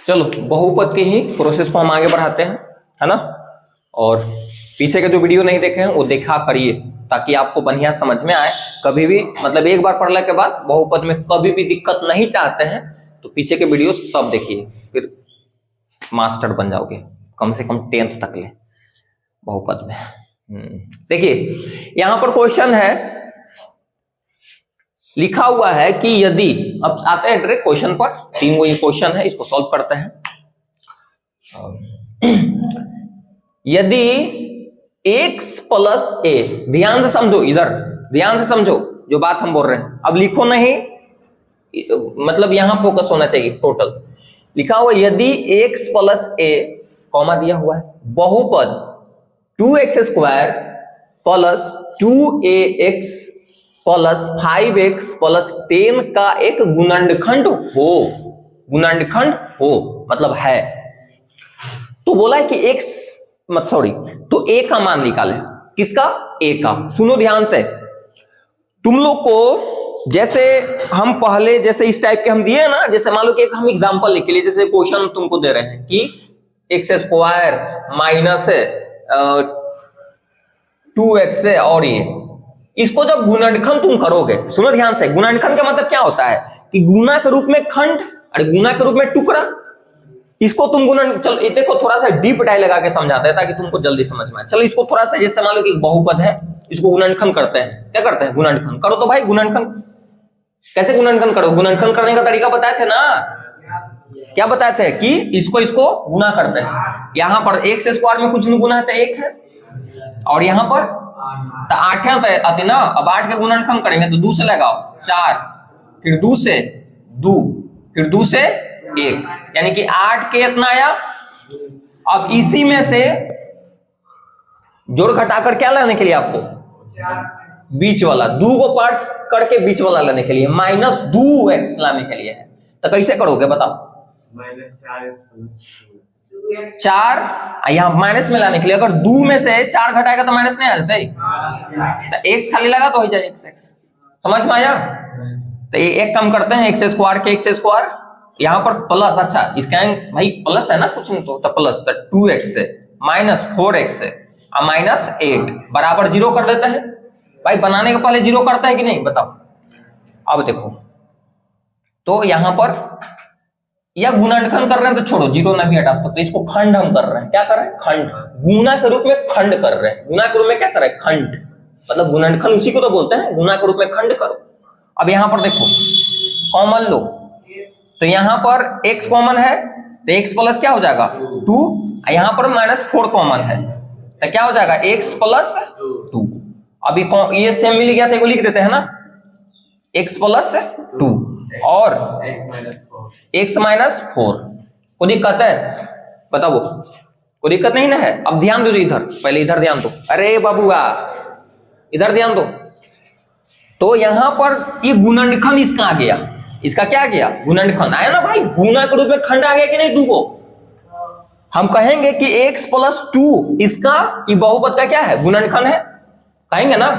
चलो बहुपद की ही प्रोसेस को हम आगे बढ़ाते हैं, है ना। और पीछे के जो वीडियो नहीं देखे हैं वो देखा करिए ताकि आपको बढ़िया समझ में आए। कभी भी मतलब एक बार पढ़ने के बाद बहुपद में कभी भी दिक्कत नहीं चाहते हैं तो पीछे के वीडियो सब देखिए, फिर मास्टर बन जाओगे कम से कम 10th तक ले बहुपद में। देखिए यहां पर क्वेश्चन है, लिखा हुआ है कि यदि, अब आते हैं डायरेक्ट क्वेश्चन पर। 3 ये क्वेश्चन है, इसको सॉल्व करते हैं। यदि x प्लस a, ध्यान से समझो, इधर ध्यान से समझो जो बात हम बोल रहे हैं। अब लिखो नहीं, मतलब यहां फोकस होना चाहिए टोटल। लिखा हुआ यदि x प्लस a, कॉमा दिया हुआ है, बहुपद 2x² plus 2ax plus 5x plus 10 का एक गुणनखंड हो, गुणनखंड हो मतलब है। तो बोला है कि x तो a का मान निकाले। किसका? a का। सुनो ध्यान से, तुम लोग को जैसे हम पहले जैसे इस टाइप के हम दिए ना, जैसे मान लो कि एक हम एग्जांपल लिख लिए, जैसे क्वेश्चन तुमको दे रहे हैं कि x² माइनस 2x है, और ये इसको जब गुणनखंड तुम करोगे, सुनो ध्यान से, गुणनखंड का मतलब क्या होता है कि गुना के रूप में खंड, अरे गुना के रूप में टुकड़ा, इसको तुम गुणन, चलो देखो थोड़ा सा डीप डाई लगा के समझाते हैं ताकि तुमको जल्दी समझ में आए। चलो इसको थोड़ा सा, जैसे मान लो कि बहुपद है, इसको गुणनखंड करते हैं। क्या करते हैं? गुणनखंड करो। तो भाई गुणनखंड कैसे गुणनखंड करो? गुणनखंड करने का तरीका बताए थे ना, क्या बताए थे कि इसको गुना करते हैं। यहां पर x² में कुछ नहीं गुना है तो 1 है, और यहां पर तो 8 है आते ना। अब 8 के गुणनखंड करेंगे तो 2 से लगाओ 4, फिर 2 से 2, फिर 2 से 1, यानी कि 8 के इतना आया। अब इसी में से जोड़ घटाकर क्या लाने के लिए आपको? बीच वाला, 2 को पार्ट्स करके बीच वाला लाने के लिए, माइनस 2x लाने के लिए है। तो कैसे करोगे बताओ? चार यहां माइनस में लाने के लिए, अगर 2 में से 4 घटाएगा तो माइनस नहीं आ जाता, तो x खाली लगा तो हो जाए x। समझ में आया? तो ये एक कम करते हैं, x² के x², यहां पर प्लस, अच्छा इसका भाई प्लस है ना, कुछ नहीं तो प्लस, तो 2x है माइनस 4x है और माइनस 8 बराबर 0 कर देते हैं। भाई बनाने के पहले 0 करता है कि नहीं बताओ? अब देखो, तो यहां पर या गुणनखंड कर रहे हैं तो छोड़ो, 0 ना भी हटा सकते, इसको खंड हम कर रहे हैं। क्या कर रहे हैं? खंड। गुना के रूप में खंड कर रहे हैं। गुना के रूप में क्या कर रहे हैं? खंड, मतलब गुणनखंड उसी को तो बोलते हैं, गुना के रूप में खंड करो। अब यहां पर देखो कॉमन लो, तो यहां पर x कॉमन है तो x प्लस क्या हो जाएगा? 2, यहां पर -4 कॉमन है तो क्या हो जाएगा? x plus 2। अभी ये सेम मिल गया था, लिख देते हैं ना, x प्लस 2 और x माइनस 4। कोई दिक्कत है? बताओ, कोई दिक्कत नहीं ना है? अब ध्यान दो इधर, पहले इधर ध्यान दो, अरे बाबूआ इधर ध्यान दो। तो यहां पर ये गुणनखंड इसका आ गया, इसका क्या आ गया? गुणनखंड आया ना भाई, गुना के रूप में खंड आ गया कि नहीं? 2 को हम कहेंगे कि x प्लस 2 इसका ये बहुपद का क्या है? गुणनखंड है, कहेंगे ना?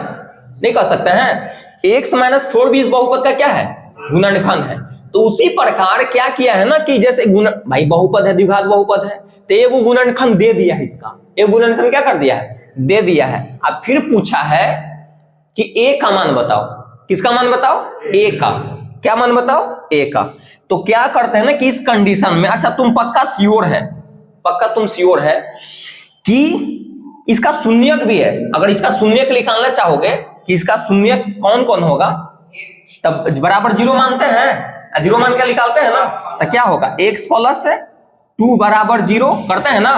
नहीं कह सकते हैं। x माइनस 4 भी इस बहुपद का क्या है? गुणनखंड है। तो उसी प्रकार क्या किया है ना कि जैसे भाई बहुपद है, द्विघात बहुपद है, तो ये वो गुणनखंड दे दिया है, इसका ये गुणनखंड क्या कर दिया है? दे दिया है। अब फिर पूछा है कि a का मान बताओ। किसका मान बताओ? a का। क्या मान बताओ? a का। तो क्या करते हैं ना कि इस कंडीशन में, अच्छा तुम पक्का श्योर है, पक्का तुम श्योर है कि इसका शून्यक भी है। अगर इसका शून्यक निकालना चाहोगे कि इसका शून्यक कौन कौन होगा, तब बराबर 0 मानते हैं, 0 मान के निकालते हैं ना, तो क्या होगा? x प्लस 2 बराबर 0 करते हैं ना,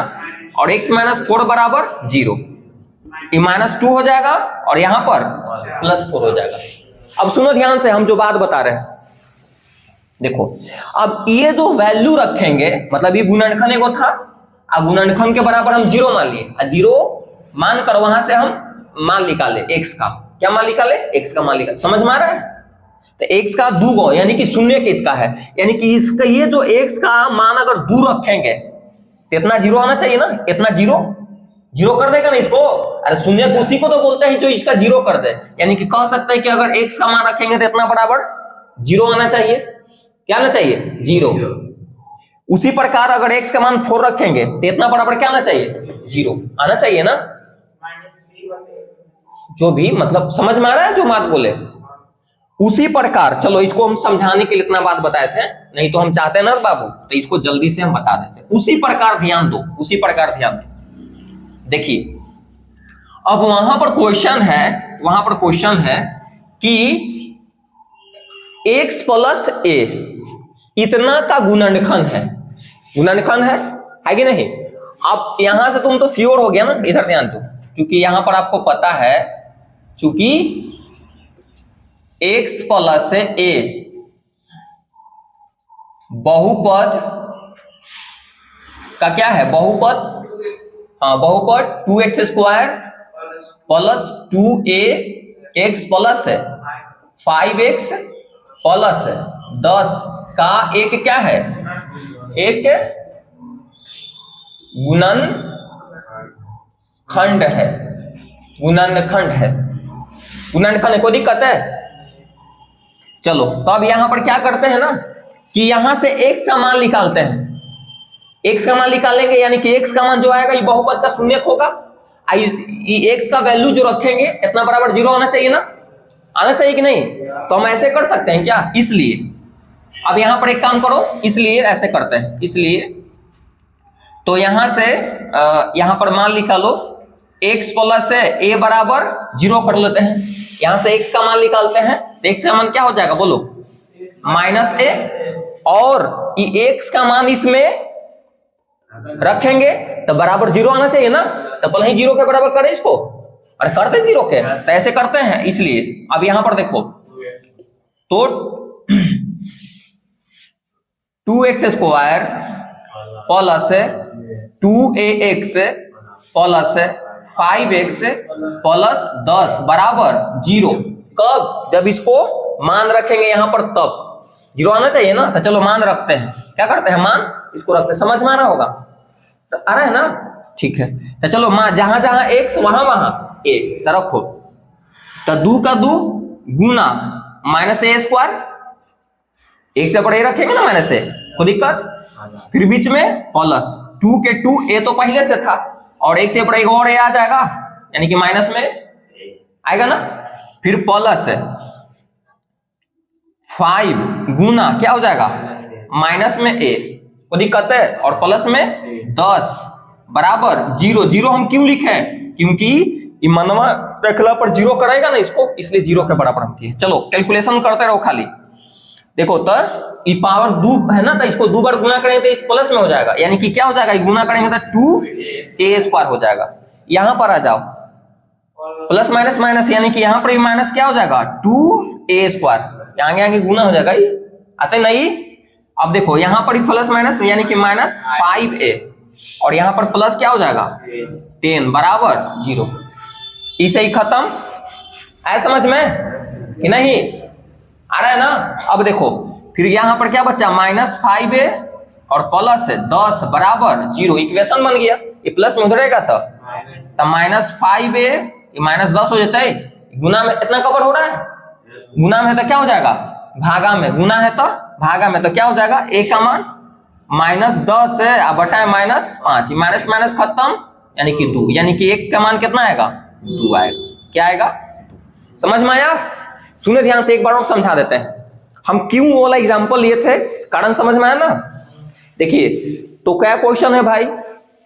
और x माइनस 4 बराबर 0, ये -2 हो जाएगा और यहां पर +4 हो जाएगा। अब सुनो ध्यान से, हम जो बात बता रहे हैं देखो, अब ये जो वैल्यू रखेंगे, मतलब ये गुणनखंड एगो था, गुणनखंड के बराबर हम 0 मान लिए, 0 मान कर वहां से हम मान निकाले x का। क्या मान निकाले? x का मान निकाले। समझ में आ रहा है? तो x का 2 गो, यानी कि शून्य किसका है, यानी कि इसका ये जो x का मान अगर 2 रखेंगे तो इतना 0 आना चाहिए ना, इतना 0 कर देगा ना इसको। अरे शून्य उसी को तो बोलते हैं जो इसका 0 कर दे, यानी कि कह सकते हैं कि अगर x का मान रखेंगे तो इतना बराबर 0 आना चाहिए। क्या आना चाहिए? 0। उसी प्रकार अगर x का मान 4 रखेंगे तो इतना बराबर क्या आना चाहिए, 0 आना चाहिए ना। जो भी मतलब समझ में आ रहा है जो बात बोले। उसी प्रकार चलो इसको हम समझाने के लिए इतना बात बताए थे, नहीं तो हम चाहते हैं ना बाबू तो इसको जल्दी से हम बता देते। उसी प्रकार ध्यान दो, उसी प्रकार ध्यान दो। देखिए अब वहां पर क्वेश्चन है कि x प्लस a इतना का गुणनखंड है कि नहीं। अब यहां से तुम तो श्योर हो गया ना, इधर ध्यान दो, क्योंकि यहां पर आपको पता है चूंकि x प्लस a बहुपद का क्या है, बहुपद, हाँ बहुपद 2x square plus 2a x plus 5x plus 10 का एक क्या है, एक गुणनखंड है, गुणनखंड कोई दिक्कत है। चलो तो अब यहां पर क्या करते हैं ना कि यहां से x का मान निकालते हैं, x का मान निकालेंगे यानी कि x का मान जो आएगा ये बहुपद का शून्यक होगा। x का वैल्यू जो रखेंगे इतना बराबर 0 आना चाहिए ना, आना चाहिए कि नहीं। तो हम ऐसे कर सकते हैं क्या, इसलिए अब यहां पर एक काम करो, इसलिए ऐसे करते हैं, इसलिए तो यहां से यहां पर मान निकालो x प्लस a बराबर 0 कर लेते हैं। यहां से x का मान निकालते हैं, x का मान क्या हो जाएगा बोलो, माइनस a, और ये x का मान इसमें रखेंगे तो बराबर 0 आना चाहिए ना। तो पहले ही 0 के बराबर करें इसको, अरे करते 0 के, तो ऐसे करते हैं। इसलिए अब यहां पर देखो तो 2x square plus 2ax plus 5x plus 10 बराबर 0। कब, जब इसको मान रखेंगे यहां पर तब 0 आना चाहिए ना। तो चलो मान रखते हैं, क्या करते हैं, मान इसको रखते हैं, समझ में आ रहा होगा, तो आ रहा है ना, ठीक है। तो चलो मान जहां जहां x वहां a तो रखो, तो 2 का 2 गुना माइनस a स्क्वायर, एक से पढ़े रखेंगे ना माइनस a, कोई दिक्कत, फिर बीच में प्लस 2 के 2 a तो पहले से था, और एक से पढ़ेगा और a आ जाएगा यानी कि माइनस में आएगा ना, फिर प्लस 5 गुना क्या हो जाएगा माइनस में a, कोई दिक्कत है, और प्लस में 10 बराबर 0। 0 हम क्यों लिखे, क्योंकि मनवा रखला पर 0 करेगा ना इसको, इसलिए 0 के बराबर हम किए। चलो कैलकुलेशन करते रहो खाली। देखो तो ये पावर 2 है ना, तो इसको 2 बार गुना करेंगे तो प्लस में हो जाएगा, यानी कि क्या हो जाएगा, गुना करेंगे तो 2a स्क्वायर हो जाएगा। यहां पर आ जाओ, प्लस माइनस माइनस, यानी कि यहां पर भी माइनस क्या हो जाएगा 2a स्क्वायर, आगे आगे गुना हो जाएगा, आते नहीं। अब देखो यहां पर प्लस माइनस यानी कि माइनस 5a, और यहां पर प्लस क्या हो जाएगा 10 बराबर 0। इसे ही खत्म, आया समझ में कि नहीं, आ रहा है ना। अब देखो फिर यहां पर क्या बचा, माइनस 5a और प्लस 10 बराबर 0, इक्वेशन बन गया। ये प्लस में उधरेगा तो माइनस 5a माइनस 10 हो जाता है, गुना में इतना कवर हो रहा है, गुना में तो क्या हो जाएगा भागा में, गुना है तो भागा में, तो क्या हो जाएगा a का मान माइनस 10 है, अब बटा माइनस 5, माइनस माइनस खत्म यानी कि 2, यानी कि 1 का मान कितना आएगा 2 आएगा। क्या आएगा, समझ में आया। सुने ध्यान से, एक बार और समझा देते हैं हम क्यों वो वाला एग्जांपल लिए थे, कारण समझ में आया ना। देखिए तो क्या क्वेश्चन है भाई,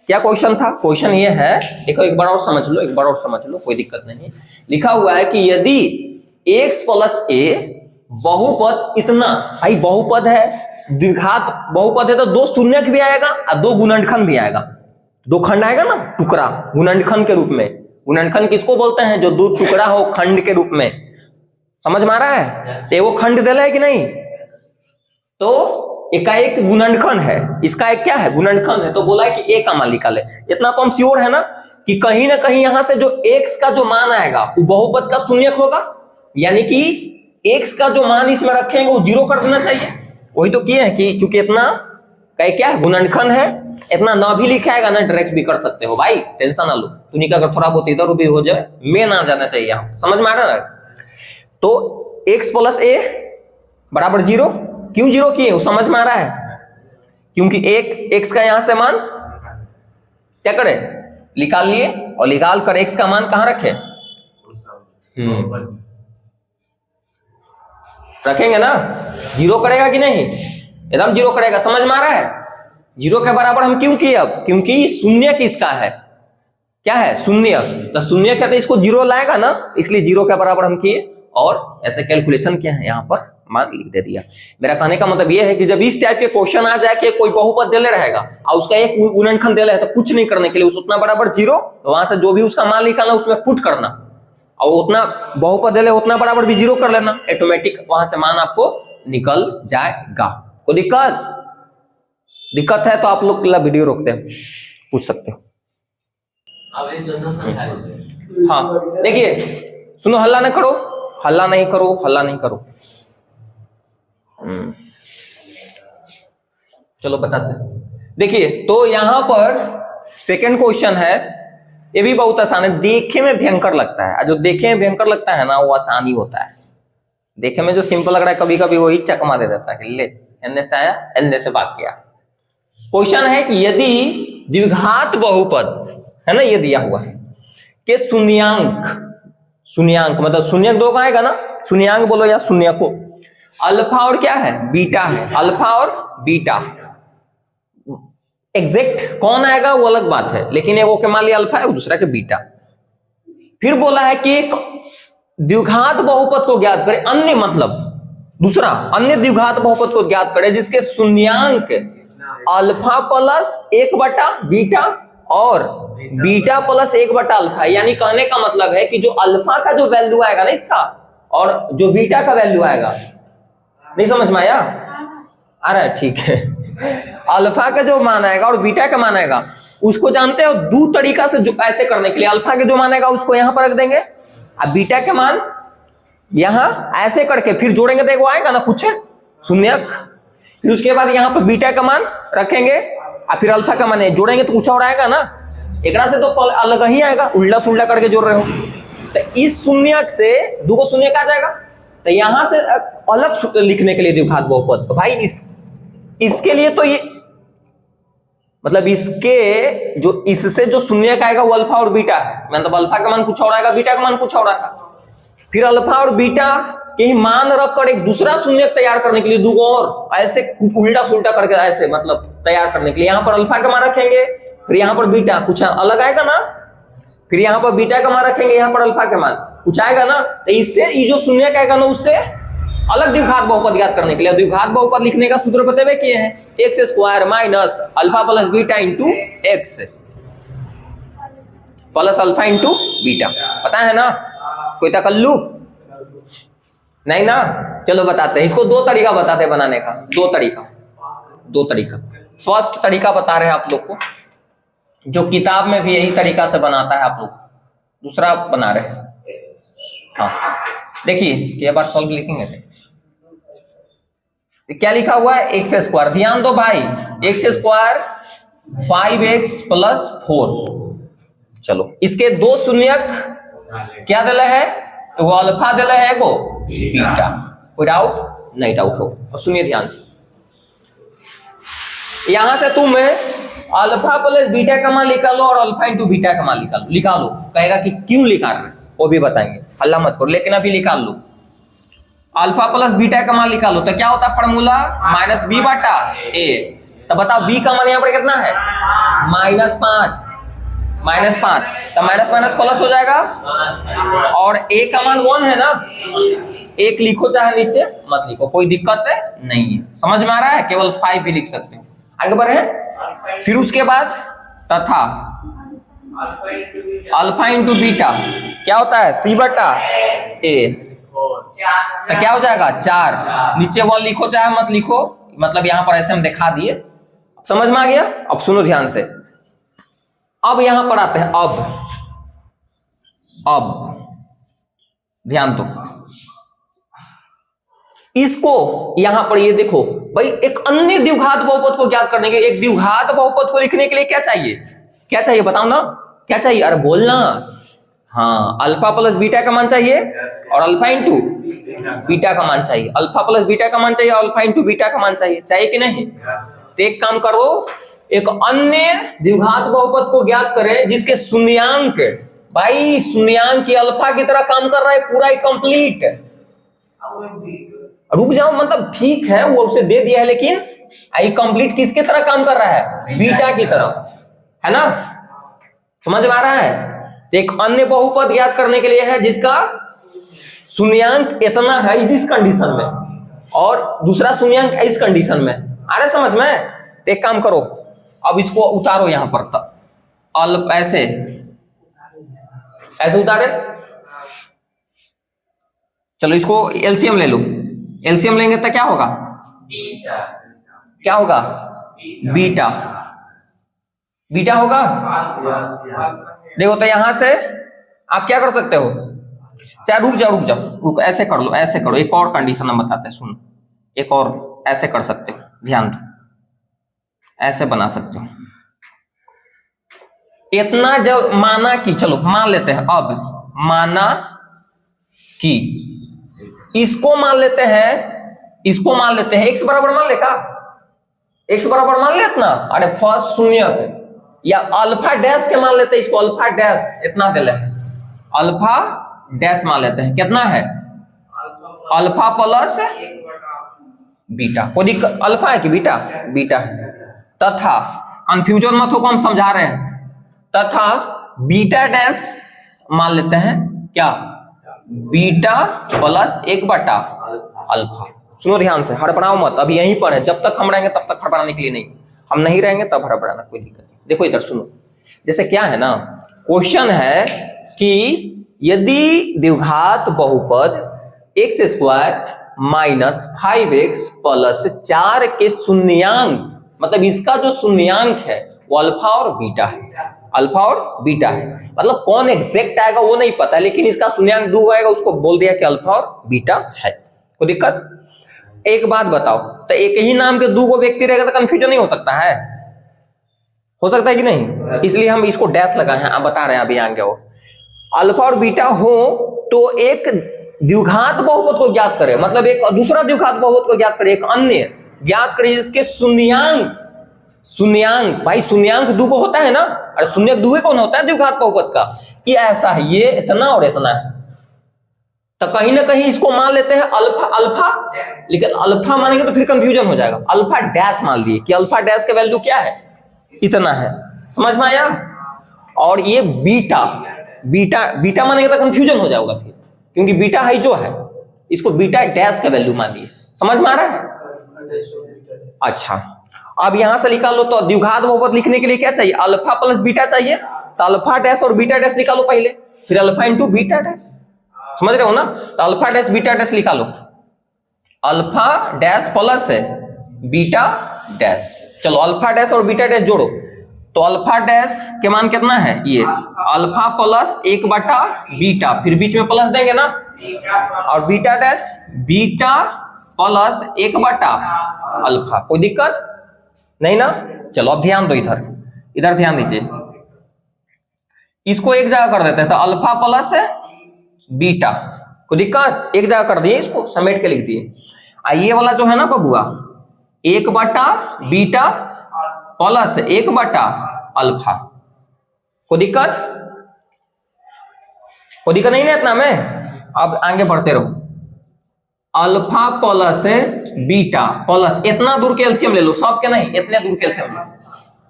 क्या क्वेश्चन था, क्वेश्चन ये है, देखो एक बार और समझ लो, एक बार और समझ लो, कोई दिक्कत नहीं। लिखा हुआ है कि यदि x प्लस a बहुपद इतना, भाई बहुपद है, द्विघात बहुपद है, तो 2 शून्यक भी आएगा और 2 गुणनखंड भी आएगा, 2 खंड आएगा ना, टुकड़ा गुणनखंड के रूप में। गुणनखंड किसको बोलते हैं, जो 2 टुकड़ा हो खंड के रूप में, समझ में आ रहा है। तो वो खंड दे रहा है कि नहीं, तो एकाएक गुणनखंड है, इसका एक क्या है गुणनखंड है, तो बोला है कि a का मान निकाले। इतना तो हम श्योर है ना कि कहीं ना कहीं यहां से जो x का जो मान आएगा वो बहुपद का शून्यक होगा, यानी कि x का जो मान इसमें रखेंगे वो 0 कर देना चाहिए। वही तो किए हैं कि चूंकि इतना क्या है गुणनखंड है, इतना ना भी लिखाएगा ना डायरेक्ट भी कर सकते हो, भाई टेंशन ना लो, तुनी का अगर थोड़ा बहुत इधर उधर हो जाए में ना जाना चाहिए, हम समझ में आ रहा है। तो x प्लस a बराबर 0, क्यों 0 किए वो समझ में आ रहा है, क्योंकि एक एक्स का यहां से मान क्या करे, निकाल लिए, और निकाल कर एक्स का मान कहां रखे, रखेंगे ना, जीरो करेगा कि नहीं, एकदम जीरो करेगा। समझ में आ रहा है? जीरो के बराबर हम क्यों किए अब, क्योंकि शून्य किसका है, क्या है, शून्य। तो शून्य क्या, तो इसको जीरो लाएगा ना, इसलिए जीरो के बराबर हम किए और ऐसे कैलकुलेशन किया है, यहाँ पर मान लिख दे दिया। मेरा कहने का मतलब यह है कि जब इस टाइप के क्वेश्चन आ जाए कि कोई बहुपद देले रहेगा और उसका एक गुणनखंड देले है, तो कुछ नहीं करने के लिए उस उतना बराबर जीरो, तो वहां से जो भी उसका मान निकालना उसमें पुट करना, और उतना बहुपद देले उतना बराबर भी जीरो कर लेना, ऑटोमेटिक वहां से मान आपको निकल जाएगा। कोई दिक्कत है तो आप लोग के लिए वीडियो रोकते हैं, पूछ सकते हो। हाँ देखिए, सुनो, हल्ला नहीं करो, हल्ला नहीं करो, हल्ला नहीं करो। चलो बताते हैं। देखिए, तो यहां पर सेकंड क्वेश्चन है, ये भी बहुत आसान है, देखे में भयंकर लगता है, जो देखे में भयंकर लगता है ना वो आसानी होता है। देखे में जो सिंपल लग रहा है कभी कभी वही चकमा दे देता है कि ले एन से आया, एन से भाग गया। क्वेश्चन है कि यदि द्विघात बहुपद है ना, ये दिया हुआ है कि शून्यांक मतलब शून्यक दो का आएगा ना, शून्यांक बोलो या शून्य को, अल्फा और क्या है, बीटा है, अल्फा और बीटा। एग्जैक्ट कौन आएगा वो अलग बात है, लेकिन एगो के मान लिया अल्फा है, दूसरा के बीटा। फिर बोला है कि एक द्विघात बहुपद को ज्ञात करें, अन्य मतलब दूसरा अन्य द्विघात बहुपद को ज्ञात करें जिसके शून्यांक अल्फा प्लस 1 बीटा और बीटा प्लस 1 अल्फा। यानी कहने का मतलब है कि जो अल्फा का जो वैल्यू आएगा ना इसका, और जो बीटा का वैल्यू आएगा, नहीं समझ में आया? आ रहा है, ठीक है। अल्फा का जो मान आएगा और बीटा का मान आएगा, उसको जानते हो दो तरीका से, जो ऐसे करने के लिए अल्फा के जो मान आएगा उसको यहां पर रख देंगे, अब बीटा के मान यहां ऐसे करके फिर जोड़ेंगे तो एगो आएगा ना कुछ शून्यक, फिर उसके बाद यहां पर बीटा का मान रखेंगे और फिर अल्फा का मान जोड़ेंगे तो कुछ और आएगा ना, एक से तो अलग ही आएगा, उल्टा सुल्टा करके जोड़ रहे हो। तो इस शून्यक से दो शून्यक आ जाएगा, तो यहां से अलग लिखने के लिए द्विघात बहुपद, तो भाई इसके लिए तो ये मतलब इसके जो इससे जो शून्यक आएगा वो अल्फा और बीटा है, मतलब अल्फा का मान कुछ और आएगा, बीटा का मान कुछ और आएगा। फिर अल्फा और बीटा के ही मान रखकर एक दूसरा शून्यक तैयार करने के लिए दो और ऐसे उल्टा सुल्टा करके ऐसे मतलब तैयार करने के लिए यहां पर अल्फा का मान रखेंगे, फिर यहां पर बीटा कुछ अलग आएगा ना, फिर यहां पर बीटा का मान रखेंगे, यहां पर अल्फा का मान कुछ आएगा ना, तो इससे ये जो शून्यक आएगा ना उससे अलग द्विघात बहुपद ज्ञात करने के लिए द्विघात बहुपद लिखने का सूत्र बतेवे किए हैं, x square minus alpha plus beta into x plus alpha into beta. पता है ना, कोई तकल्लु नहीं ना? चलो बताते हैं, इसको दो तरीका बताते हैं बनाने का, दो तरीका। फर्स्ट तरीका बता रहे हैं आप लोग को, जो किताब में भी यही तरीका से बनाता है आप लोग, दूसरा बना रहे हैं। हाँ देखिए, ये बार सॉल्व लिखेंगे, क्या लिखा हुआ है, एक्स स्क्वायर, ध्यान दो भाई, एक्स स्क्वायर 5x प्लस 4। चलो इसके दो शून्यक क्या दिला है, वो अल्फा दिला है, वो बीटा। कोई डाउट नहीं? डाउट हो और सुनिए ध्यान से, यहां से तुम अल्फा प्लस बीटा का मान निकालो और अल्फा इंटू बीटा का मान निकालो। कहेगा कि क्यों निकाल रहे, वो भी बताएंगे, हल्ला मत करो, लेकिन अभी निकाल लो। अल्फा प्लस बीटा का मान निकालो तो क्या होता है फॉर्मूला, माइनस बी बटा ए। तो बताओ बी का मान यहाँ पर कितना है, -5, तो माइनस माइनस प्लस हो जाएगा, और ए का मान 1 है ना, एक लिखो चाहे नीचे मत लिखो, कोई दिक्कत नहीं है। समझ में आ रहा है? केवल 5 भी लिख सकते हैं। आगे बढ़े, फिर उसके बाद तथा अल्फा इंटू बीटा क्या होता है, सी बटा ए, तो क्या हो जाएगा 4, नीचे 1 लिखो चाहे मत लिखो, मतलब यहां पर ऐसे हम दिखा दिए। समझ में आ गया? अब सुनो ध्यान से, अब यहां पर आते हैं, अब ध्यान दो, इसको यहां पर ये देखो भाई, एक अन्य द्विघात बहुपद को ज्ञात करने के, एक द्विघात बहुपद को लिखने के लिए क्या चाहिए बताओ ना, क्या चाहिए? अरे बोलना, हाँ, अल्फा प्लस बीटा का मान चाहिए और अल्फा इंटू बीटा का मान चाहिए, अल्फा प्लस बीटा का मान चाहिए, अल्फा इंटू बीटा का मान चाहिए कि नहीं? तो एक काम करो, एक अन्य द्विघात बहुपद को ज्ञात करें जिसके शून्यांक, भाई शून्यांक की अल्फा की तरह काम कर रहा है, पूरा ही कंप्लीट। रुक जाओ, मतलब ठीक है वो उसे दे दिया है, लेकिन आई कंप्लीट किसके तरह काम कर रहा है? बीटा की तरह, है ना? समझ में आ रहा है? एक अन्य बहुपद ज्ञात करने के लिए है जिसका शून्यांक इतना है इस कंडीशन में, और दूसरा शून्यांक इस कंडीशन में। आ रहा समझ में? तो एक काम करो, अब इसको उतारो यहां पर, तब ऐसे ऐसे उतारे। चलो इसको एलसीएम ले लो, एलसीएम लेंगे तो क्या होगा? क्या होगा? बीटा, बीटा होगा। देखो तो यहां से आप क्या कर सकते हो, चाहे रुक जाओ, ऐसे कर लो, ऐसे करो, एक और कंडीशन हम बताते हैं, सुनो, एक और ऐसे कर सकते हो, ध्यान दो, ऐसे बना सकते हो। इतना जब माना कि, चलो मान लेते हैं, अब माना कि इसको मान लेते हैं, इसको मान लेते हैं, x बराबर मान ले का, x बराबर मान ले इतना, अरे फर्स्ट शून्य, या अल्फा डैश के मान लेते हैं इसको, अल्फा डैश इतना दे ले, अल्फा डैश मान लेते हैं, कितना है? अल्फा प्लस बीटा, कोई दिक्कत, अल्फा है कि बीटा? बीटा है। तथा कंफ्यूजन मत हो को हम समझा रहे हैं, तथा बीटा डैश मान लेते हैं, क्या? Beta plus 1/, alpha. सुनो ध्यान से, हड़बड़ाओ मत, अभी यहीं पर है, जब तक हम रहेंगे तब तक हड़बड़ाने के लिए नहीं, हम नहीं रहेंगे तब हड़बड़ाना, कोई दिक्कत नहीं। देखो इधर सुनो, जैसे क्या है ना, क्वेश्चन है कि यदि द्विघात बहुपद x² - 5x + 4 के शून्यांक, मतलब इसका जो शून्यांक है वो अल्फा और बीटा है, अल्फा और बीटा है, मतलब कौन एग्जैक्ट आएगा वो नहीं पता, लेकिन इसका शून्यांक 2 आएगा, उसको बोल दिया कि अल्फा और बीटा है। कोई दिक्कत? एक बात बताओ, तो एक ही नाम के 2 व्यक्ति रहेगा तो कंफ्यूजन नहीं हो सकता है? हो सकता है कि नहीं? इसलिए हम इसको डैश लगाए हैं, आप बता रहे हैं अभी आगे हो, अल्फा और बीटा हो तो एक द्विघात बहुपद को ज्ञात करें, मतलब एक दूसरा द्विघात बहुपद को ज्ञात करें, एक अन्य ज्ञात करें जिसके शून्यांक, शून्यांक भाई शून्यांक 2 को होता है ना, अरे शून्यक 2 कौन होता है द्विघात बहुपद का, कि ऐसा है, ये इतना और इतना है, तो कहीं ना कहीं इसको मान लेते हैं अल्फा, अल्फा, लेकिन अल्फा मानेंगे तो फिर कंफ्यूजन हो जाएगा, अल्फा डैश मान लिए कि अल्फा डैश का वैल्यू क्या है? इतना है। समझ में आया? और ये बीटा, बीटा बीटा मानेंगे तो कंफ्यूजन हो जाएगा फिर, क्योंकि बीटा है जो है, इसको बीटा डैश का वैल्यू मान लिए। समझ में आ रहा है? अच्छा, अब यहां से निकाल लो, तो द्विघात बहुपद लिखने के लिए क्या चाहिए? अल्फा प्लस बीटा चाहिए, तो अल्फा डैश और बीटा डैश निकालो पहले, फिर अल्फा इंटू बीटा डैश, समझ रहे हो ना? तो अल्फा डैश बीटा डैश निकालो, alpha dash plus beta dash, चलो अल्फा डैश और बीटा डैश जोड़ो, तो अल्फा डैश के मान कितना है? ये अल्फा प्लस 1/, बीटा, फिर बीच में प्लस देंगे ना, और beta dash beta plus 1/, alpha. कोई दिक्कत नहीं ना? चलो अब ध्यान दो, इधर इधर ध्यान दीजिए, इसको एक जगह कर देते हैं, तो अल्फा प्लस बीटा, कोई दिक्कत? एक जगह कर दिए, इसको समेट के लिख दिए। ये वाला जो है ना बबुआ, 1/, बीटा प्लस 1/, अल्फा। कोई दिक्कत? कोई दिक्कत नहीं ना इतना में? अब आगे बढ़ते रहो, अल्फा प्लस बीटा प्लस, इतना दूर के एलसीएम ले लो, सब के नहीं, इतने दूर के एलसीएम लो,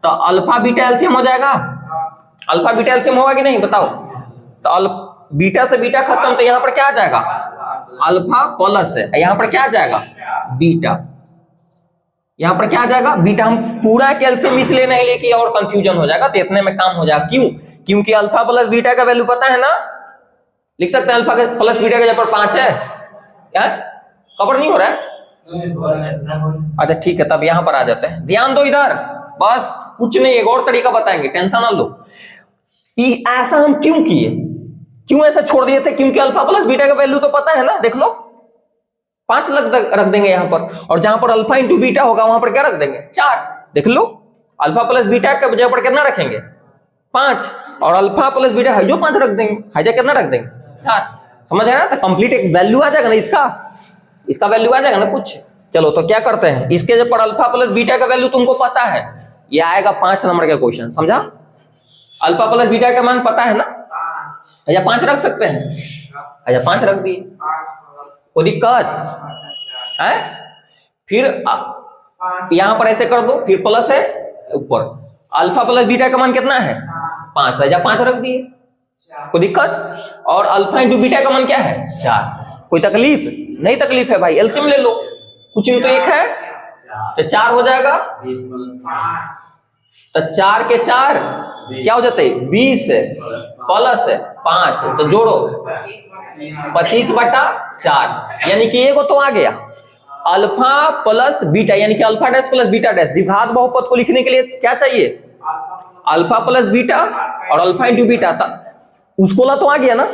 तो अल्फा बीटा एलसीएम हो जाएगा, अल्फा बीटा एलसीएम होगा कि नहीं बताओ? तो बीटा से बीटा खत्म, तो यहां पर क्या आ जाएगा? अल्फा प्लस, यहां पर क्या आ जाएगा? बीटा, यहां पर क्या आ जाएगा? बीटा। हम पूरा कैल्शियम इसलिए नहीं लेके और कंफ्यूजन हो जाएगा, तो इतने में काम हो जाएगा। क्यों? क्योंकि अल्फा प्लस बीटा का वैल्यू पता है ना, लिख सकते हैं अल्फा के प्लस बीटा का जब पर 5 है, क्या कवर नहीं हो रहा है? अच्छा ठीक है, तब यहां पर आ जाते हैं, ध्यान दो इधर, बस कुछ नहीं, एक और तरीका बताएंगे, टेंशन ना लो। ऐसा हम क्यों किए, क्यों ऐसा छोड़ दिए थे? क्योंकि अल्फा प्लस बीटा का वैल्यू तो पता है ना, देख लो 5 रख देंगे यहां पर, और जहां पर अल्फा इंटू बीटा होगा वहां पर क्या रख देंगे? 4। देख लो, अल्फा प्लस बीटा का जगह पर कितना रखेंगे? 5, और अल्फा प्लस बीटा है जो 5 रख देंगे, है कितना रख देंगे? 4। समझ आया ना? तो कंप्लीट एक वैल्यू आ जाएगा ना, इसका वैल्यू आ जाएगा ना कुछ। चलो तो क्या करते हैं, इसके जब पर अल्फा प्लस बीटा का वैल्यू तुमको पता है, ये आएगा 5 नंबर का क्वेश्चन, समझा? अल्फा प्लस बीटा का मान पता है ना? या 5 रख सकते हैं? अच्छा 5 रख दिए, कोई दिक्कत है? फिर यहां पर ऐसे कर दो, फिर प्लस है ऊपर, अल्फा प्लस बीटा का मान कितना है? 5 है, 5 रख दिए, कोई दिक्कत? और अल्फा इंटू बीटा का मान क्या है? 4। कोई तकलीफ नहीं? तकलीफ है भाई, एलसीएम ले लो, कुछ नहीं तो एक है तो 4 हो जाएगा, तो 4 के 4 क्या हो जाते हैं? 20 प्लस 5, तो जोड़ो 25/4, यानी कि एगो तो आ गया अल्फा प्लस बीटा, यानी कि alpha dash plus beta dash. द्विघात बहुपद को लिखने के लिए क्या चाहिए? अल्फा प्लस बीटा और अल्फा इंटू बीटा, उसको ला तो आ गया ना,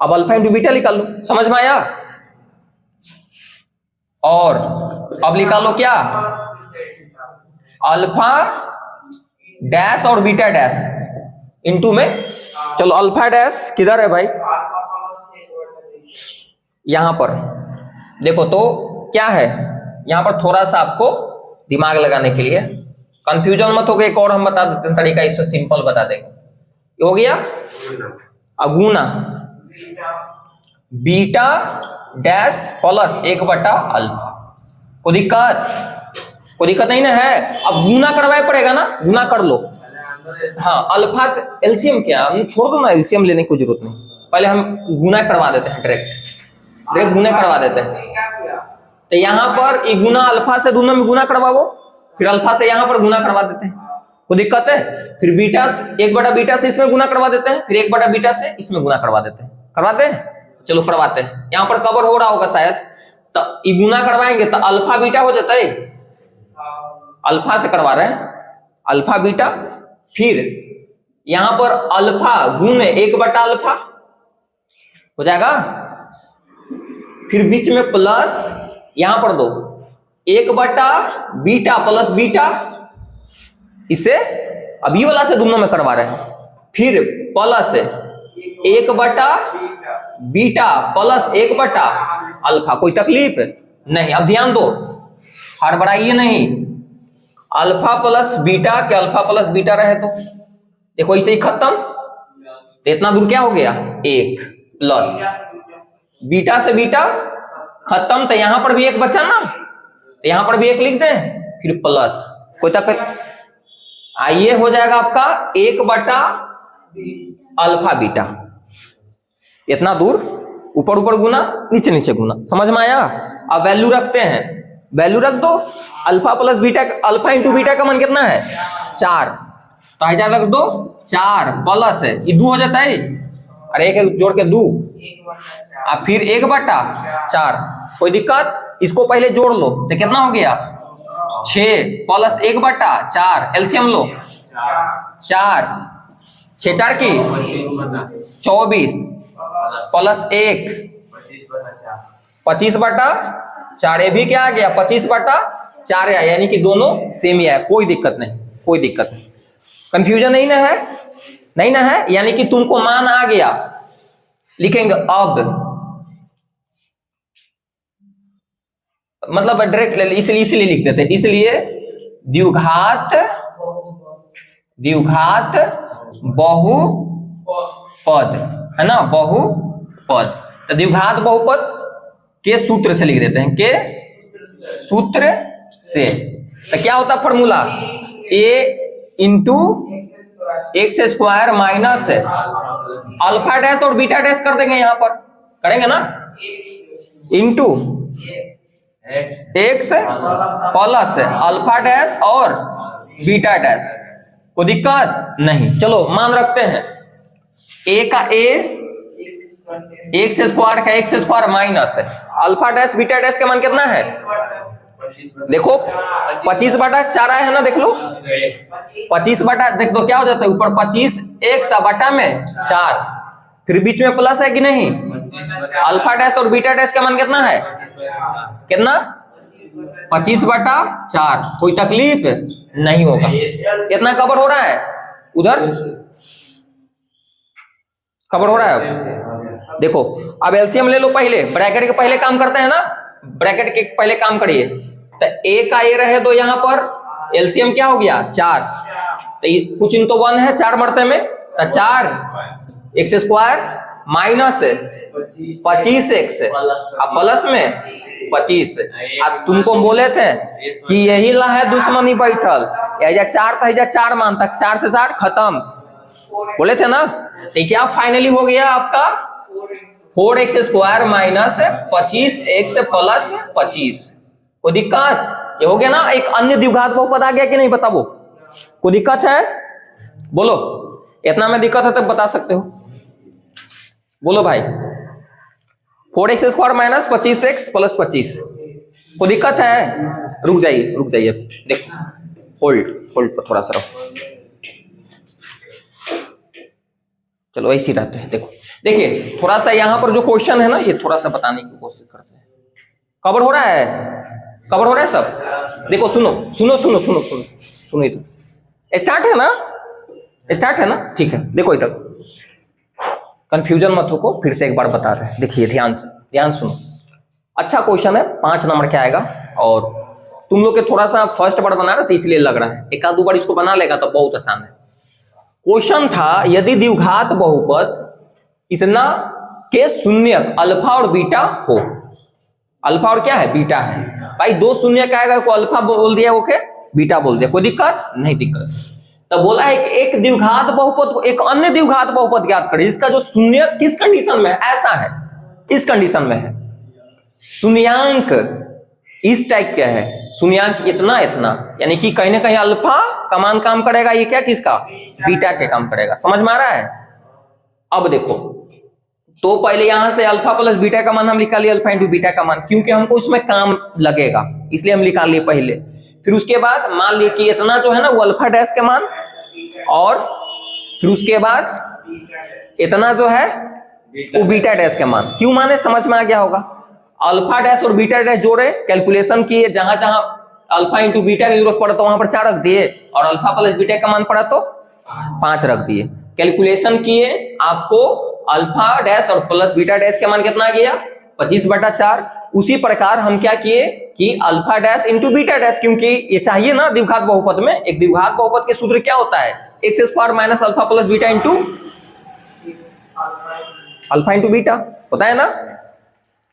अब अल्फा इंटू बीटा निकाल लो, समझ में आया? और अब निकालो क्या? अल्फा डैश और बीटा डैश इंटू में, चलो अल्फा डैश किधर है भाई? यहां पर देखो, तो क्या है यहां पर, थोड़ा सा आपको दिमाग लगाने के लिए, कंफ्यूजन मत हो, एक और हम बता देते हैं तरीका, इससे सिंपल बता देंगे। हो गया अगुना बीटा डैश प्लस 1/अल्फा, कोई दिक्कत नहीं ना है? अब गुना करवाए पड़ेगा ना, गुना कर लो। हाँ अल्फा से एलसीएम, क्या छोड़ दो ना, एलसीएम लेने की जरूरत नहीं, पहले हम गुना करवा देते हैं, डायरेक्ट गुना करवा देते हैं। तो यहाँ पर ये गुना अल्फा से दोनों में गुना करवाओ, फिर अल्फा से यहाँ पर गुना करवा देते हैं, कोई दिक्कत है? फिर बीटा 1/बीटा से इसमें गुना करवा देते हैं, फिर 1/बीटा से इसमें गुना करवा देते हैं, करवाते हैं? चलो करवाते हैं, यहाँ पर कवर हो रहा होगा शायद, तो ये गुना करवाएंगे तो अल्फा बीटा हो जाता है, अल्फा से करवा रहे हैं, अल्फा बीटा, फिर यहां पर अल्फा गुने 1/अल्फा हो जाएगा, फिर बीच में प्लस, यहां पर दो 1/बीटा प्लस बीटा, इसे अब ये वाला से दोनों में करवा रहे हैं, फिर प्लस 1/बीटा प्लस 1/अल्फा, कोई तकलीफ नहीं? अब ध्यान दो, हड़बड़ाइए नहीं, अल्फा प्लस बीटा के अल्फा प्लस बीटा रहे तो देखो इसे ही खत्म, तो इतना दूर क्या हो गया? 1 प्लस बीटा से बीटा खत्म, तो यहां पर भी 1 बचा ना, तो यहां पर भी 1 लिख दें, फिर प्लस, कोई तक आइए हो जाएगा आपका 1/अल्फा बीटा, इतना दूर ऊपर ऊपर गुना, नीचे नीचे गुना, समझ में आया? अब वैल्यू रखते हैं, वैल्यू रख दो, alpha plus beta, alpha into beta का मान कितना है? 4, तो इधर रख दो 4 प्लस ये 2 हो जाता है, अरे एक जोड़ के 2, अब फिर 1/4, कोई दिक्कत? इसको पहले जोड़ लो, तो कितना हो गया? 6 प्लस 1/4, एलसीएम लो, 4 6 4 की 24 प्लस 1 25/4, ये भी क्या आ गया? 25/4 आया, यानी कि दोनों सेम ही आया, कोई दिक्कत नहीं, कोई दिक्कत नहीं, कंफ्यूजन नहीं ना है? नहीं ना है, यानी कि तुमको मान आ गया, लिखेंगे अब, मतलब डायरेक्ट इसलिए लिख देते हैं, इसलिए द्विघात बहुपद है ना, बहुपद, तो द्विघात बहुपद के सूत्र से लिख देते हैं, के सूत्र से, तो क्या होता है formula? a into x square minus alpha dash और बीटा डैश कर देंगे, यहां पर करेंगे ना, into x plus alpha dash और बीटा डैश, कोई दिक्कत नहीं? चलो मान रखते हैं, a का a, एक्स स्क्वायर का x square minus alpha dash beta dash का मान कितना है? देखो 25/4 है ना, देख लो 25 देख दो क्या हो जाता है, ऊपर 25 एक्स बटा में 4, फिर बीच में प्लस है कि नहीं? अल्फा डैश और बीटा डैश का मान कितना है? कितना? 25/4, कोई तकलीफ नहीं होगा, कितना कवर हो रहा है? उधर कवर हो रहा है। देखो अब एलसीएम ले लो, पहले ब्रैकेट के पहले काम करते हैं ना, ब्रैकेट के पहले काम करिए, तो ए का ए रहे तो यहाँ पर एलसीएम क्या हो गया 4, तो ये कुछ इन तो 1 है 4 मरते में, तो 4 एक्स स्क्वायर माइनस 25x अब प्लस में 25। अब तुमको बोले थे कि यही ला है दुश्मनी बैठल, या 4 था या 4 मानता, 4 से 4 खत्म बोले थे ना। तो क्या फाइनली हो गया आपका 4x square minus 25x plus 25। कोई दिक्कत? ये हो गया ना, एक अन्य द्विघात बहुपद आ गया कि नहीं बताओ, कोई दिक्कत है? बोलो, इतना में दिक्कत है तब बता सकते हो, बोलो भाई। 4x square minus 25x plus 25, कोई दिक्कत है? रुक जाइए देखो, होल्ड पर थोड़ा सा रहो, चलो ऐसे रहते हैं। देखिए थोड़ा सा यहाँ पर जो क्वेश्चन है ना, ये थोड़ा सा बताने की कोशिश करते हैं। कवर हो रहा है सब? देखो सुनो इधर, स्टार्ट है ना, ठीक है। देखो इधर कंफ्यूजन मत हो, फिर से एक बार बता रहे हैं, देखिए ध्यान सुनो। अच्छा क्वेश्चन है, 5 नंबर के आएगा, और तुम लोग के थोड़ा सा फर्स्ट बार बना रहे थे इसलिए लग रहा है, एक आध 2 बार इसको बना लेगा तो बहुत आसान है। क्वेश्चन था, यदि द्विघात बहुपद इतना के शून्यक अल्फा और बीटा हो, अल्फा और क्या है बीटा है, भाई 2 शून्य का आएगा, को अल्फा बोल दिया, ओके बीटा बोल दिया, कोई दिक्कत नहीं? दिक्कत। तो बोला है कि एक द्विघात बहुपद एक अन्य द्विघात बहुपद ज्ञात करें, इसका जो शून्य किस कंडीशन में है, ऐसा है, इस कंडीशन में है, शून्यांक इस टाइप का है, शून्यांक इतना, यानी कि कहीं ना कहीं अल्फा का मान काम करेगा, ये क्या किसका, बीटा के काम करेगा। समझ में आ रहा है? अब देखो, तो पहले यहां से अल्फा प्लस बीटा का मान हम निकाल लिए, अल्फा इंटू बीटा का मान, क्योंकि हमको उसमें काम लगेगा इसलिए हम निकाल लिए पहले। फिर उसके बाद मान लिए कि इतना जो है ना वो अल्फा डैश के मान, और फिर उसके बाद इतना जो है वो बीटा डैश के मान। क्यों माने, समझ में आ गया होगा। अल्फा डैश और बीटा डैश जोड़े, कैलकुलेशन किए, जहां जहां अल्फा इंटू बीटा की जरूरत पड़ा तो वहां पर 4 रख दिए, और अल्फा प्लस बीटा का मान पड़ा तो 5 रख दिए। कैलकुलेशन किए, आपको अल्फा डैश और प्लस बीटा डैश का मान कितना गया 25/4। उसी प्रकार हम क्या किए कि alpha dash into beta dash, क्योंकि ये चाहिए ना द्विघात बहुपद में। एक द्विघात बहुपद के सूत्र क्या होता है, x square minus alpha plus beta into alpha into beta होता है ना,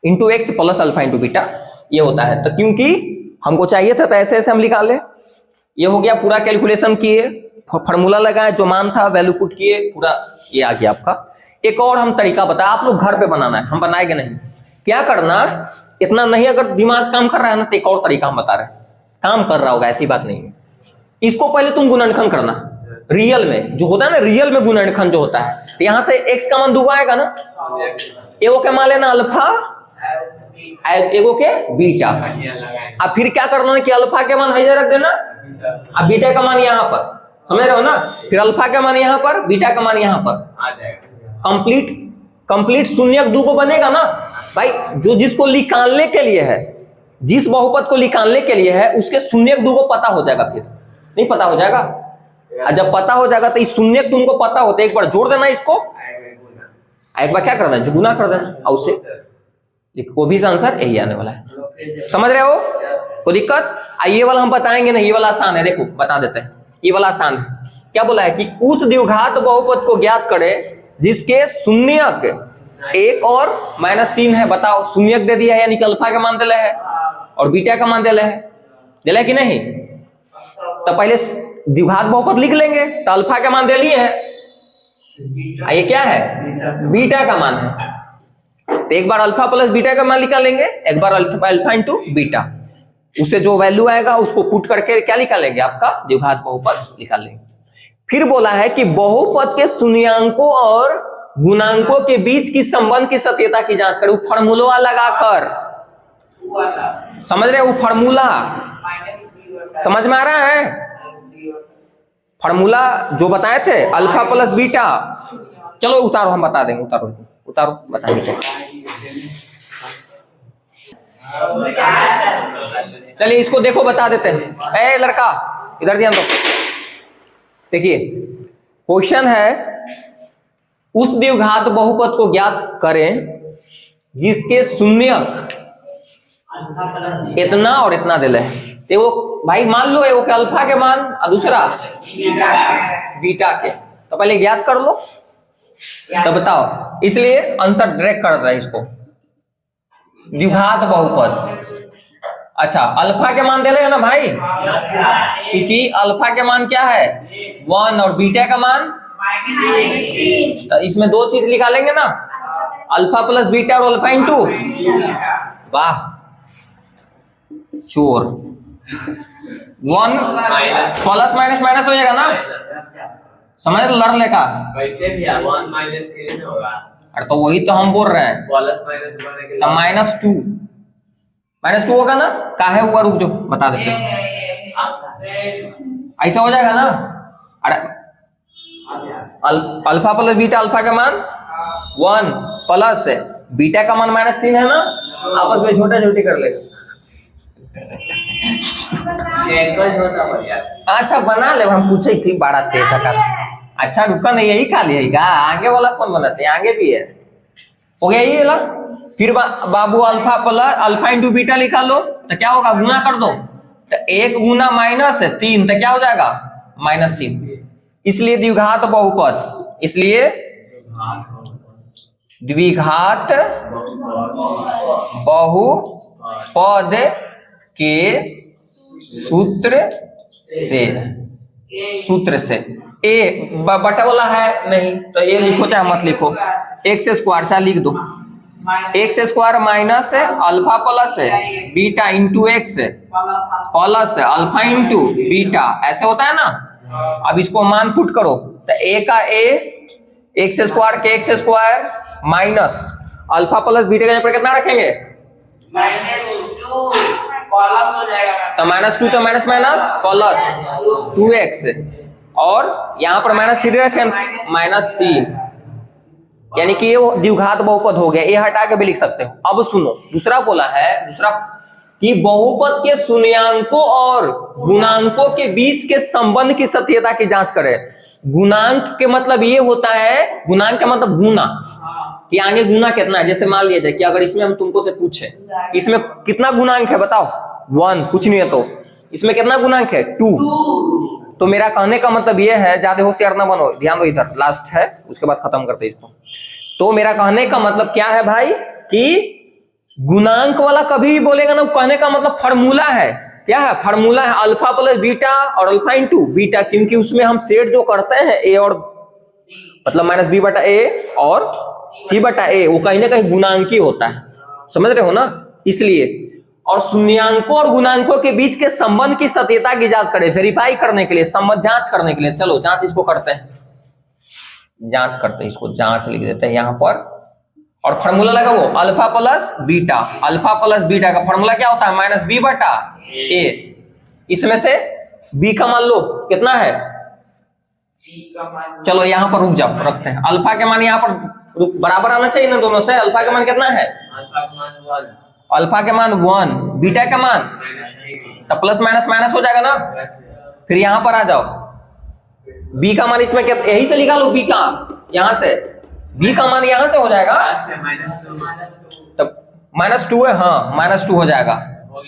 into x plus alpha into beta, ये होता है। तो क्योंकि हमको चाहिए था तो ऐसे ऐसे हम निकाले। ये हो गया, पूरा कैलकुलेशन किए, फॉर्मूला लगाए, जो मान था वैल्यू पुट किए, पूरा ये आ गया आपका। एक और हम तरीका बताया, आप लोग घर पे बनाना है, हम बनाएंगे नहीं। क्या करना, इतना नहीं अगर दिमाग काम कर रहा है ना, तो एक और तरीका हम बता रहे हैं, काम कर रहा होगा, ऐसी बात नहीं है। इसको पहले तुम गुणनखंड करना, रियल में जो होता है ना, रियल में गुणनखंड जो होता है, तो यहां से x का मान 2 आएगा ना, एगो के मान लेना अल्फा, एगो के बीटा। अब फिर क्या करना है कि अल्फा के मान इधर रख देना, अब बीटा का मान यहाँ पर, समझ रहे हो ना, फिर अल्फा का मान यहाँ पर, बीटा का मान यहाँ पर आ जाएगा। कंप्लीट शून्यक 2 को बनेगा ना भाई, जो जिसको निकालने के लिए है, जिस बहुपद को निकालने के लिए है, उसके शून्यक 2 को पता हो जाएगा। फिर नहीं पता हो जाएगा, जब पता हो जाएगा तो इस शून्यक तुमको पता होता है, एक बार जोड़ देना इसको, एक बार क्या करना है, गुना कर देना, और उससे वो भी आंसर यही आने वाला है। समझ रहे हो? कोई दिक्कत? ये वाला हम बताएंगे नहीं, ये वाला आसान है, देखो बता देते हैं, ये वाला आसान है। क्या बोला है कि उस द्विघात बहुपद को ज्ञात करें जिसके शून्यक 1 और -3 है। बताओ, शून्यक दे दिया है, यानी कि अल्फा का मान दिला है और बीटा का मान दिला है कि नहीं? तो पहले द्विघात बहुपद लिख लेंगे, तो अल्फा का मान दे लिए है, ये क्या है, बीटा का मान है। तो एक बार अल्फा प्लस बीटा का मान निकालेंगे, एक बार अल्फा इंटू बीटा, उससे जो वैल्यू आएगा उसको पुट करके क्या निकालेंगे, आपका द्विघात बहुपद निकालेंगे। फिर बोला है कि बहुपद के शून्यांकों और गुणांकों के बीच की संबंध की सत्यता की जांच करें, फार्मूला लगाकर। समझ रहे हो? फार्मूला समझ में आ रहा है? फार्मूला जो बताए थे अल्फा प्लस बीटा, चलो उतारो, हम बता देंगे, उतारो बताएंगे। चलिए इसको देखो, बता देते हैं। ए लड़का इधर ध्यान दो, देखिए क्वेश्चन है, उस द्विघात बहुपद को ज्ञात करें जिसके शून्यक इतना और इतना दिले ते वो भाई मान लो वो अल्फा के मान और दूसरा बीटा के, तो पहले ज्ञात कर लो तो बताओ। इसलिए आंसर डायरेक्ट कर रहा है इसको, द्विघात बहुपद। अच्छा अल्फा के मान दे रहे हैं ना भाई, क्योंकि अल्फा के मान क्या है 1 और बीटा का मान, तो इसमें दो चीज निकालेंगे ना, अल्फा प्लस बीटा और अल्फा इंटू। वाह चोर, 1 प्लस माइनस माइनस हो जाएगा ना, समझ लड़ लेगा वैसे भी 1 माइनस 3 होगा। अरे तो वही तो हम बोल रहे हैं, प्लस माइनस बने के -2 होगा ना, काहे हुआ रुक जो बता देते ऐसा हो जाएगा ना। अरे अल्फा प्लस बीटा, अल्फा का मान 1 प्लस बीटा का मान -3 है ना, आपस में छोटा छोटी कर लेगा। अच्छा बना ले, हम पूछे थी बड़ा तेज का। अच्छा रुका नहीं, यही खा लिया आगे वाला कौन बनाते हैं, आगे भी है हो गया ये ला। फिर बाबू alpha plus alpha into beta लिखा लो तो क्या होगा, गुना कर दो तो 1 गुना -3 तो क्या हो जाएगा -3। इसलिए द्विघात बहुपद, इसलिए द्विघात बहुपद के सूत्र से ए बटा वाला है नहीं तो ए लिखो चाहे मत लिखो, एक्स स्क्वायर चाहे लिख दो, x square minus alpha plus beta into x plus alpha into beta, ऐसे होता है ना। अब इसको मान पुट करो तो ए का ए, एक्स स्क्वायर के x square minus alpha plus beta का यहाँ पर कितना रखेंगे तो -2 तो माइनस माइनस प्लस 2x और यहाँ पर -3 रखें -3, यानी कि ये द्विघात बहुपद हो गया। ये हटा के भी लिख सकते हो। अब सुनो दूसरा बोला है, दूसरा कि बहुपद के शून्याङ्कों और गुणांकों के बीच के संबंध की सत्यता की जांच करें। गुणांक के मतलब ये होता है, गुणांक का मतलब गुना, कि आगे गुना कितना है। जैसे मान लिया जाए कि अगर इसमें हम तुमको से पूछे इसमें कितना गुणांक है बताओ 1, कुछ नहीं है तो इसमें कितना गुणांक है 2, तो मेरा कहने का मतलब ये है, ज्यादा होशियार ना बनो, ध्यान दो इधर लास्ट है उसके बाद खत्म करते हैं इसको। तो मेरा कहने का मतलब क्या है भाई कि गुणांक वाला कभी भी बोलेगा ना, कहने का मतलब फार्मूला है, क्या है फार्मूला है अल्फा प्लस बीटा और अल्फा इंटू बीटा, क्योंकि उसमें हम सेट जो करते हैं ए और मतलब -b बटा ए और c बटा ए, वो कहीं ना कहीं गुणांकी होता है, समझ रहे हो ना। इसलिए और शून्याङ्कों और गुणांकों के बीच के संबंध की सत्यता की जांच करें, वेरीफाई करने के लिए, संबंध जांच करने के लिए। चलो जांच इसको करते हैं, जांच करते हैं इसको, जांच लिख देते हैं यहाँ पर और फार्मूला लगा वो alpha plus beta. Alpha plus beta का फार्मूला क्या होता है -b बटा ए। इसमें से b का मान लो कितना है, चलो यहाँ पर रुक जाओ, रखते हैं अल्फा के मान यहाँ पर बराबर आना चाहिए ना दोनों से। अल्फा का मान कितना है, अल्फा के मान 1, बीटा का मान तो प्लस माइनस माइनस हो जाएगा ना। फिर यहाँ पर आ जाओ, b का मान इसमें यही से निकालो, b का यहाँ से b का मान यहाँ से हो जाएगा तो -2 है, हाँ -2 हो जाएगा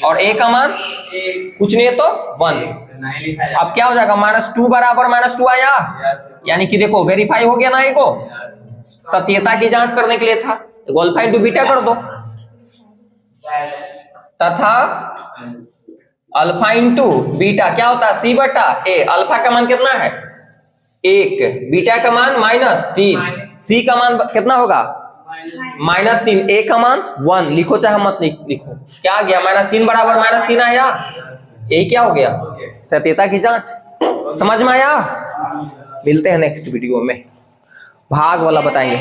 और a का मान कुछ नहीं है तो 1। अब क्या हो जाएगा -2 बराबर -2 आया, यानी कि देखो वेरीफाई हो गया ना, ये को सत्यता की जांच करने के लिए था, अल्फा इंटू बीटा कर दो तथा अल्फा इंटू बीटा क्या होता है c बटा ए। अल्फा का मान कितना है 1, बीटा का मान -3, c का मान कितना होगा -3, a का मान 1, लिखो चाहे मत लिखो, क्या आ गया -3 बराबर -3 आया, यही क्या हो गया सत्यता की जांच। समझ में आया। मिलते हैं नेक्स्ट वीडियो में, भाग वाला बताएंगे।